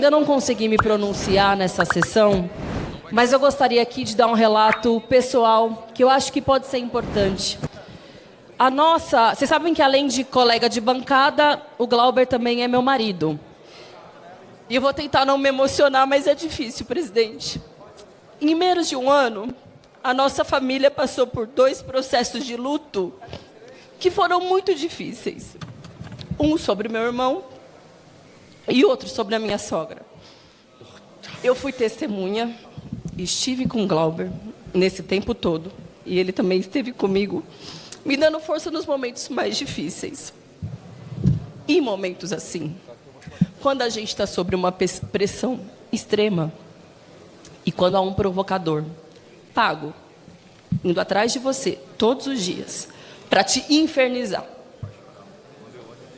Ainda não consegui me pronunciar nessa sessão, mas eu gostaria aqui de dar um relato pessoal que eu acho que pode ser importante. Vocês sabem que além de colega de bancada, o Glauber também é meu marido. E eu vou tentar não me emocionar, mas é difícil, presidente. Em menos de um ano, a nossa família passou por 2 processos de luto que foram muito difíceis. Um sobre meu irmão e outro sobre a minha sogra. Eu fui testemunha, estive com o Glauber nesse tempo todo, e ele também esteve comigo, me dando força nos momentos mais difíceis. E em momentos assim, quando a gente está sob uma pressão extrema, e quando há um provocador pago, indo atrás de você todos os dias, para te infernizar,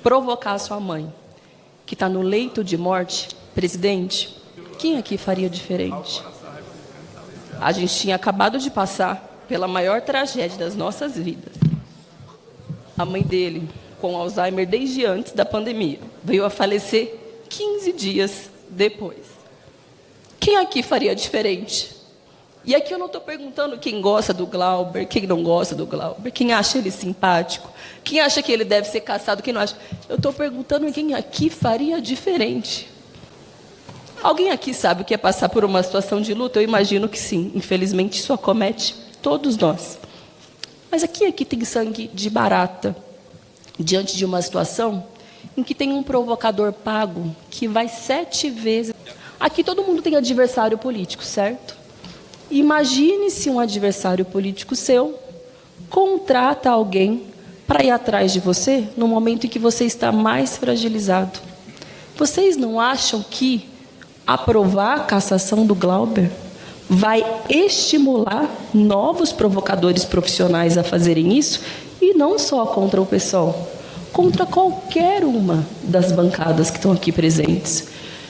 provocar a sua mãe, que está no leito de morte, presidente, quem aqui faria diferente? A gente tinha acabado de passar pela maior tragédia das nossas vidas. A mãe dele, com Alzheimer desde antes da pandemia, veio a falecer 15 dias depois. Quem aqui faria diferente? E aqui eu não estou perguntando quem gosta do Glauber, quem não gosta do Glauber, quem acha ele simpático, quem acha que ele deve ser caçado, quem não acha. Eu estou perguntando quem aqui faria diferente. Alguém aqui sabe o que é passar por uma situação de luta? Eu imagino que sim. Infelizmente, isso acomete todos nós. Mas aqui tem sangue de barata diante de uma situação em que tem um provocador pago que vai 7 vezes. Aqui todo mundo tem adversário político, certo? Imagine se um adversário político seu contrata alguém para ir atrás de você no momento em que você está mais fragilizado. Vocês não acham que aprovar a cassação do Glauber vai estimular novos provocadores profissionais a fazerem isso? E não só contra o PSOL, contra qualquer uma das bancadas que estão aqui presentes.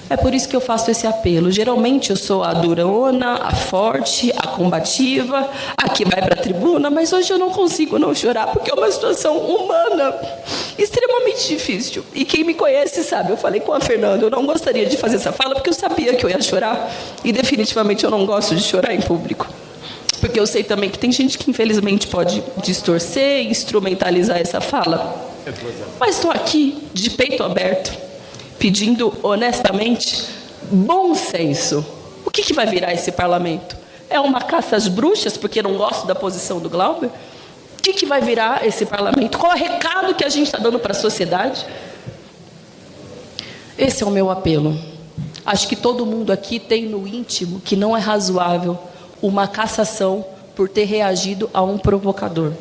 É por isso que eu faço esse apelo. Geralmente eu sou a durona, a forte, a combativa, a que vai para a tribuna, mas hoje eu não consigo não chorar, porque é uma situação humana extremamente difícil. E quem me conhece sabe, eu falei com a Fernanda, eu não gostaria de fazer essa fala, porque eu sabia que eu ia chorar, e definitivamente eu não gosto de chorar em público. Porque eu sei também que tem gente que infelizmente pode distorcer, instrumentalizar essa fala. Mas estou aqui, de peito aberto, pedindo honestamente bom senso. O que vai virar esse parlamento? É uma caça às bruxas, porque não gosto da posição do Glauber? O que vai virar esse parlamento? Qual é o recado que a gente está dando para a sociedade? Esse é o meu apelo. Acho que todo mundo aqui tem no íntimo que não é razoável uma cassação por ter reagido a um provocador.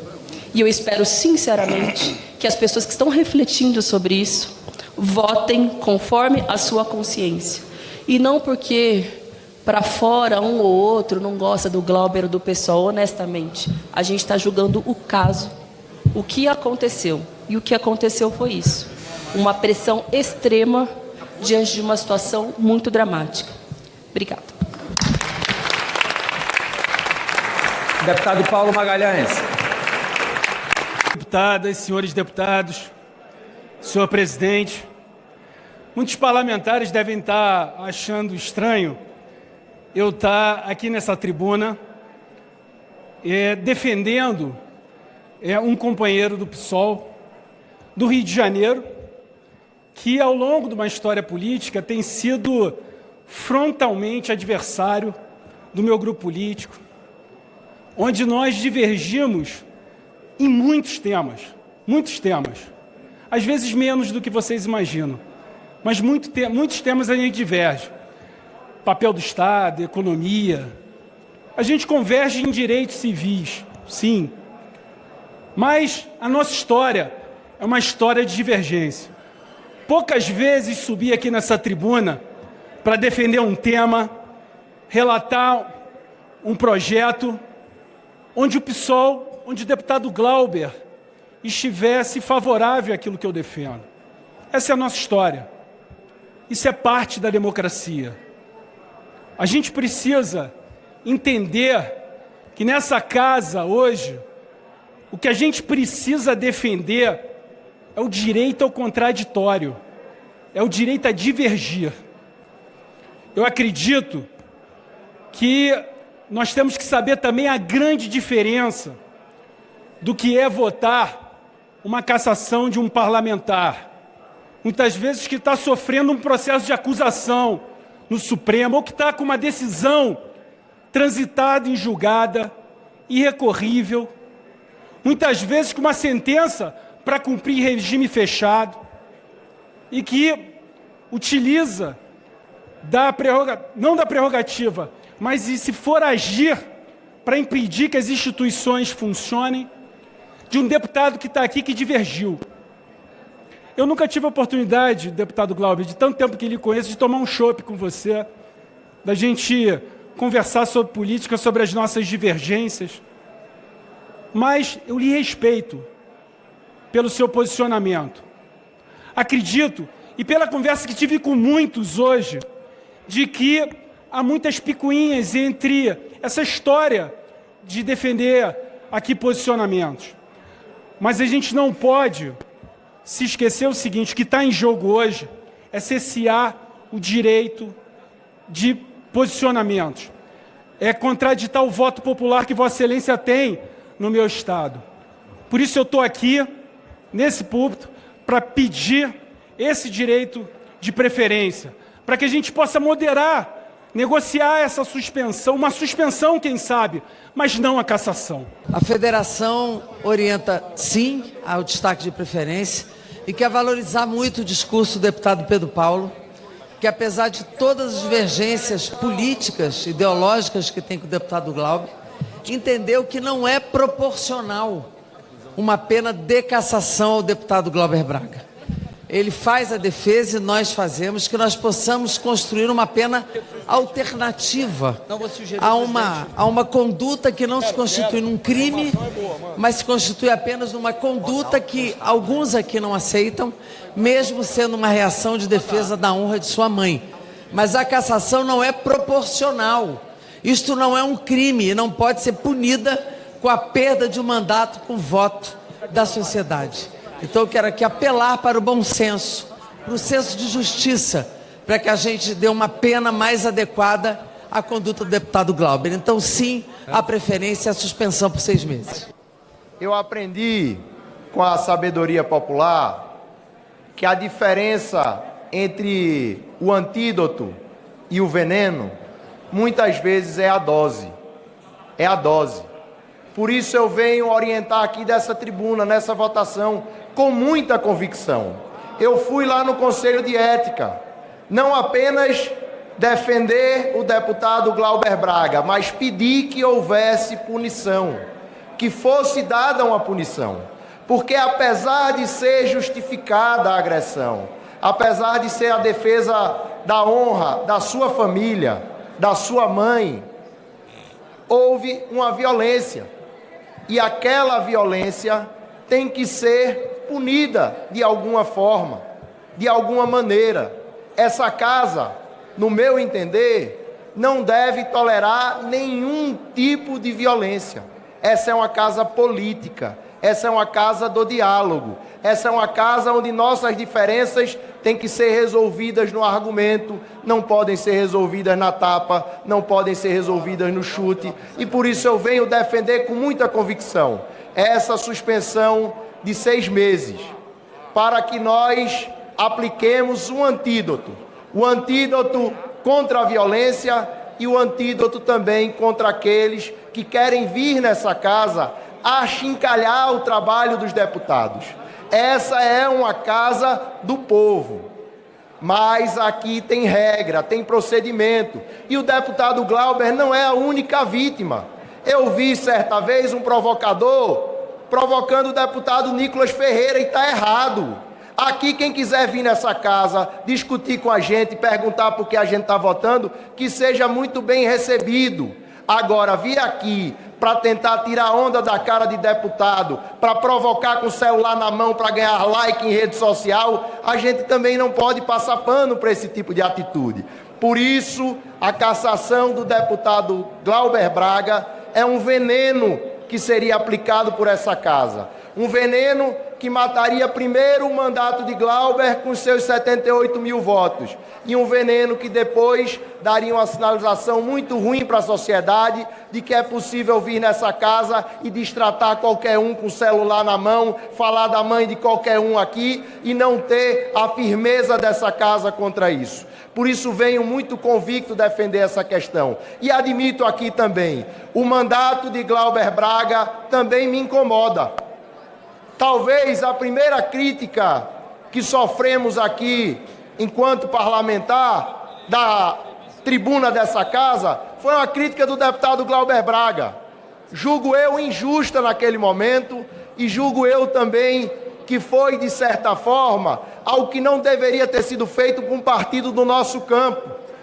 E eu espero sinceramente que as pessoas que estão refletindo sobre isso votem conforme a sua consciência. E não porque para fora um ou outro não gosta do Glauber ou do PSOL, honestamente. A gente está julgando o caso, o que aconteceu. E o que aconteceu foi isso. Uma pressão extrema diante de uma situação muito dramática. Obrigada. Deputado Paulo Magalhães. Deputadas, senhores deputados, senhor presidente, muitos parlamentares devem estar achando estranho eu estar aqui nessa tribuna defendendo um companheiro do PSOL do Rio de Janeiro, que ao longo de uma história política tem sido frontalmente adversário do meu grupo político, onde nós divergimos em muitos temas, às vezes menos do que vocês imaginam, mas muitos temas a gente diverge. Papel do Estado, economia. A gente converge em direitos civis, sim. Mas a nossa história é uma história de divergência. Poucas vezes subi aqui nessa tribuna para defender um tema, relatar um projeto onde o PSOL, onde o deputado Glauber estivesse favorável àquilo que eu defendo. Essa é a nossa história. Isso é parte da democracia. A gente precisa entender que nessa casa, hoje, o que a gente precisa defender é o direito ao contraditório, é o direito a divergir. Eu acredito que nós temos que saber também a grande diferença do que é votar uma cassação de um parlamentar. Muitas vezes que está sofrendo um processo de acusação no Supremo, ou que está com uma decisão transitada em julgada, irrecorrível, muitas vezes com uma sentença para cumprir em regime fechado, e que utiliza não da prerrogativa, mas se for agir para impedir que as instituições funcionem, de um deputado que está aqui que divergiu. Eu nunca tive a oportunidade, deputado Glauber, de tanto tempo que lhe conheço, de tomar um chopp com você, da gente conversar sobre política, sobre as nossas divergências, mas eu lhe respeito pelo seu posicionamento. Acredito, e pela conversa que tive com muitos hoje, de que há muitas picuinhas entre essa história de defender aqui posicionamentos. Mas a gente não pode se esquecer o seguinte, o que está em jogo hoje é cessear o direito de posicionamentos. É contraditar o voto popular que Vossa Excelência tem no meu Estado. Por isso eu estou aqui, nesse púlpito, para pedir esse direito de preferência, para que a gente possa moderar, negociar essa suspensão, uma suspensão, quem sabe, mas não a cassação. A federação orienta, sim, ao destaque de preferência e quer valorizar muito o discurso do deputado Pedro Paulo, que apesar de todas as divergências políticas, ideológicas que tem com o deputado Glauber, entendeu que não é proporcional uma pena de cassação ao deputado Glauber Braga. Ele faz a defesa e nós fazemos que nós possamos construir uma pena alternativa a uma conduta que não se constitui num crime, mas se constitui apenas numa conduta que alguns aqui não aceitam, mesmo sendo uma reação de defesa da honra de sua mãe. Mas a cassação não é proporcional. Isto não é um crime e não pode ser punida com a perda de um mandato com voto da sociedade. Então eu quero aqui apelar para o bom senso, para o senso de justiça, para que a gente dê uma pena mais adequada à conduta do deputado Glauber. Então sim, a preferência é a suspensão por 6 meses. Eu aprendi com a sabedoria popular que a diferença entre o antídoto e o veneno, muitas vezes é a dose. É a dose. Por isso eu venho orientar aqui dessa tribuna, nessa votação, com muita convicção. Eu fui lá no Conselho de Ética, não apenas defender o deputado Glauber Braga, mas pedir que houvesse punição, que fosse dada uma punição. Porque apesar de ser justificada a agressão, apesar de ser a defesa da honra da sua família, da sua mãe, houve uma violência. E aquela violência tem que ser punida de alguma forma, de alguma maneira. Essa casa, no meu entender, não deve tolerar nenhum tipo de violência. Essa é uma casa política, essa é uma casa do diálogo, essa é uma casa onde nossas diferenças têm que ser resolvidas no argumento, não podem ser resolvidas na tapa, não podem ser resolvidas no chute, e por isso eu venho defender com muita convicção essa suspensão de 6 meses, para que nós apliquemos um antídoto, o antídoto contra a violência e o antídoto também contra aqueles que querem vir nessa casa achincalhar o trabalho dos deputados. Essa é uma casa do povo, mas aqui tem regra, tem procedimento, e o deputado Glauber não é a única vítima. Eu vi certa vez um provocador provocando o deputado Nicolas Ferreira e está errado. Aqui quem quiser vir nessa casa, discutir com a gente, perguntar por que a gente está votando, que seja muito bem recebido. Agora, vir aqui para tentar tirar onda da cara de deputado, para provocar com o celular na mão para ganhar like em rede social, a gente também não pode passar pano para esse tipo de atitude. Por isso, a cassação do deputado Glauber Braga é um veneno que seria aplicado por essa casa. Um veneno que mataria primeiro o mandato de Glauber com seus 78 mil votos, e um veneno que depois daria uma sinalização muito ruim para a sociedade de que é possível vir nessa casa e destratar qualquer um com o celular na mão, falar da mãe de qualquer um aqui e não ter a firmeza dessa casa contra isso. Por isso venho muito convicto defender essa questão. E admito aqui também, o mandato de Glauber Braga também me incomoda. Talvez a primeira crítica que sofremos aqui, enquanto parlamentar, da tribuna dessa casa, foi uma crítica do deputado Glauber Braga. Julgo eu injusta naquele momento e julgo eu também que foi, de certa forma, algo que não deveria ter sido feito com um partido do nosso campo,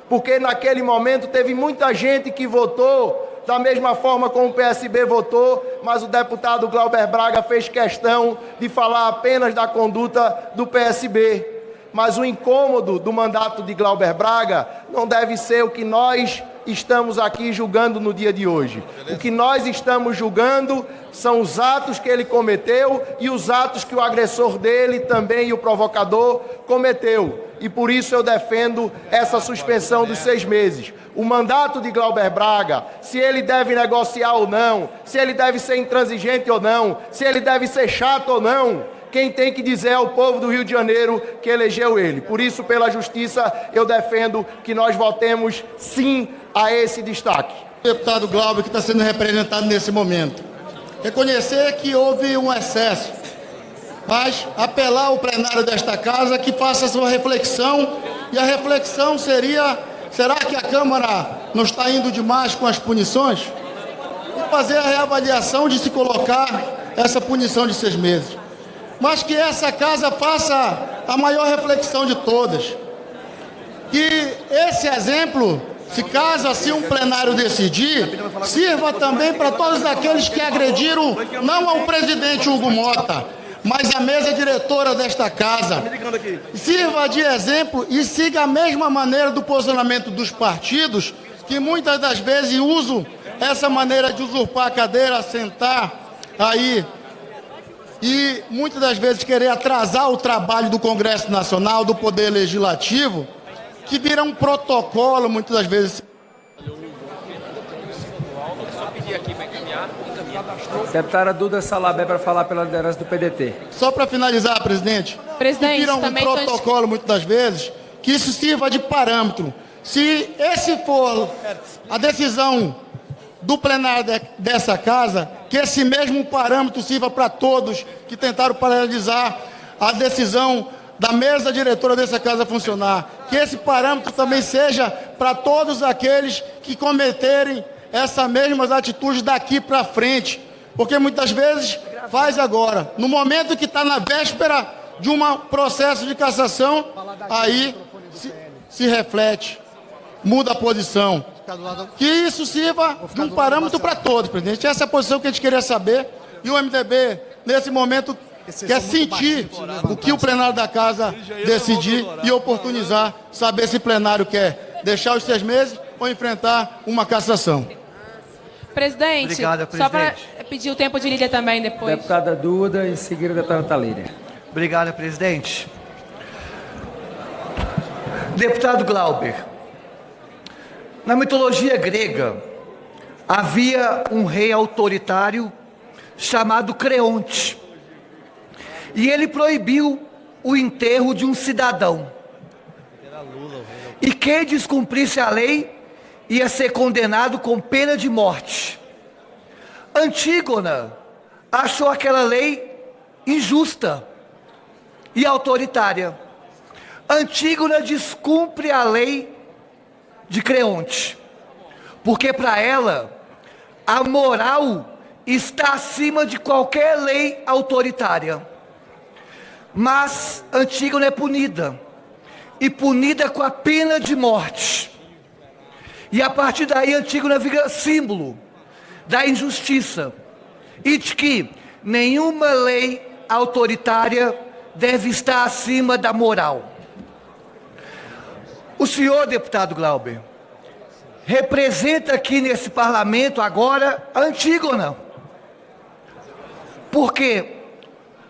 porque naquele momento teve muita gente que votou da mesma forma como o PSB votou, mas o deputado Glauber Braga fez questão de falar apenas da conduta do PSB. Mas o incômodo do mandato de Glauber Braga não deve ser o que nós estamos aqui julgando no dia de hoje. O que nós estamos julgando são os atos que ele cometeu e os atos que o agressor dele também, e o provocador, cometeu. E por isso eu defendo essa suspensão dos 6 meses. O mandato de Glauber Braga, se ele deve negociar ou não, se ele deve ser intransigente ou não, se ele deve ser chato ou não, quem tem que dizer é o povo do Rio de Janeiro que elegeu ele. Por isso, pela justiça, eu defendo que nós votemos sim a esse destaque. O deputado Glauber, que está sendo representado nesse momento, reconhecer que houve um excesso, mas apelar ao plenário desta casa que faça a sua reflexão, e a reflexão seria: será que a Câmara não está indo demais com as punições? E fazer a reavaliação de se colocar essa punição de 6 meses. Mas que essa casa faça a maior reflexão de todas. Que esse exemplo, se caso assim um plenário decidir, sirva também para todos aqueles que agrediram não ao presidente Hugo Mota, mas a mesa diretora desta casa. Sirva de exemplo e siga a mesma maneira do posicionamento dos partidos, que muitas das vezes usam essa maneira de usurpar a cadeira, sentar aí, e muitas das vezes querer atrasar o trabalho do Congresso Nacional, do Poder Legislativo, que vira um protocolo, muitas das vezes. Deputada Duda Salabé para falar pela liderança do PDT. Só para finalizar, presidente, Presidente, vira um também protocolo, muitas das vezes, que isso sirva de parâmetro. Se esse for a decisão do plenário dessa casa, que esse mesmo parâmetro sirva para todos que tentaram paralisar a decisão da mesa diretora dessa casa funcionar. Que esse parâmetro também seja para todos aqueles que cometerem essas mesmas atitudes daqui para frente. Porque muitas vezes faz agora. No momento que está na véspera de um processo de cassação, aí se reflete, muda a posição. Que isso sirva de um parâmetro para todos, presidente. Essa é a posição que a gente queria saber. E o MDB, nesse momento, quer sentir o que o plenário da casa decidir e oportunizar, saber se o plenário quer deixar os 6 meses ou enfrentar uma cassação. Presidente, Obrigado, só para presidente. pedir o tempo de Lídia também depois. Deputada Duda, em seguida, deputada Talíria. Obrigado, presidente. Deputado Glauber, na mitologia grega, havia um rei autoritário chamado Creonte. E ele proibiu o enterro de um cidadão. E quem descumprisse a lei ia ser condenado com pena de morte. Antígona achou aquela lei injusta e autoritária. Antígona descumpre a lei de Creonte, porque para ela a moral está acima de qualquer lei autoritária. Mas Antígona é punida, e punida com a pena de morte. E a partir daí Antígona vira símbolo da injustiça e de que nenhuma lei autoritária deve estar acima da moral. O senhor, deputado Glauber, representa aqui nesse parlamento agora a Antígona. Porque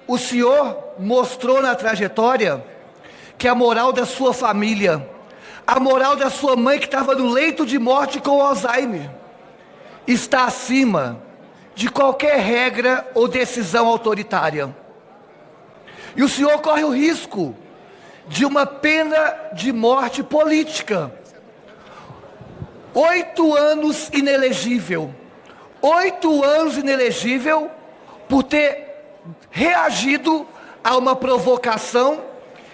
o senhor mostrou na trajetória que a moral da sua família, a moral da sua mãe que estava no leito de morte com Alzheimer, está acima de qualquer regra ou decisão autoritária. E o senhor corre o risco de uma pena de morte política. 8 anos inelegível. 8 anos inelegível por ter reagido a uma provocação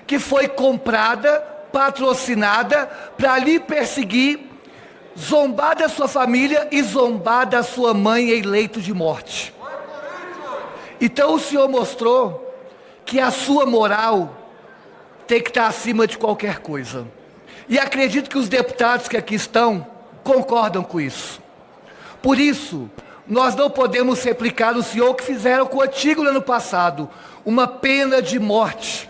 que foi comprada, patrocinada, para lhe perseguir, zombar da sua família e zombar da sua mãe em leito de morte. Então o senhor mostrou que a sua moral tem que estar acima de qualquer coisa. E acredito que os deputados que aqui estão concordam com isso. Por isso, nós não podemos replicar o senhor que fizeram com o antigo no ano passado, uma pena de morte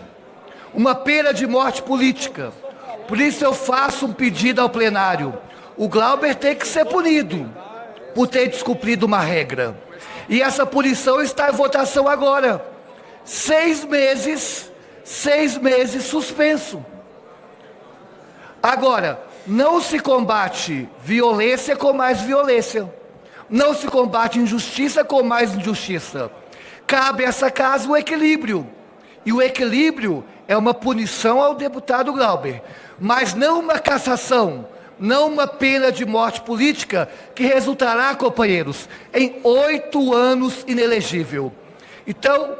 política. Por isso eu faço um pedido ao plenário. O Glauber tem que ser punido por ter descumprido uma regra. E essa punição está em votação agora. 6 meses suspenso. Agora, não se combate violência com mais violência. Não se combate injustiça com mais injustiça. Cabe a essa casa o equilíbrio. E o equilíbrio é uma punição ao deputado Glauber, mas não uma cassação, não uma pena de morte política que resultará, companheiros, em 8 anos inelegível. Então,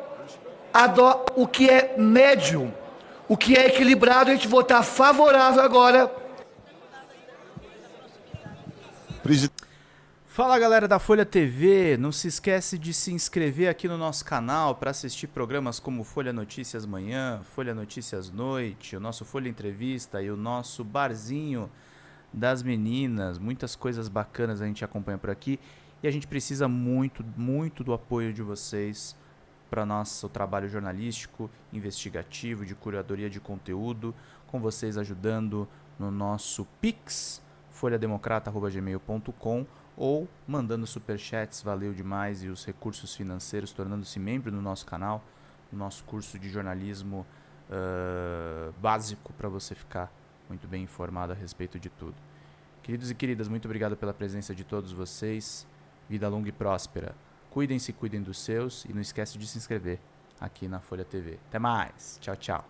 o que é médio, o que é equilibrado, a gente votar favorável agora. Fala, galera da Folha TV, não se esquece de se inscrever aqui no nosso canal para assistir programas como Folha Notícias Manhã, Folha Notícias Noite, o nosso Folha Entrevista e o nosso Barzinho das Meninas. Muitas coisas bacanas a gente acompanha por aqui e a gente precisa muito, muito do apoio de vocês para nosso trabalho jornalístico, investigativo, de curadoria de conteúdo, com vocês ajudando no nosso Pix, folhademocrata@gmail.com, ou mandando superchats, valeu demais, e os recursos financeiros, tornando-se membro do nosso canal, no nosso curso de jornalismo básico, para você ficar muito bem informado a respeito de tudo. Queridos e queridas, muito obrigado pela presença de todos vocês, vida longa e próspera. Cuidem-se, cuidem dos seus, e não esquece de se inscrever aqui na Folha TV. Até mais, tchau, tchau.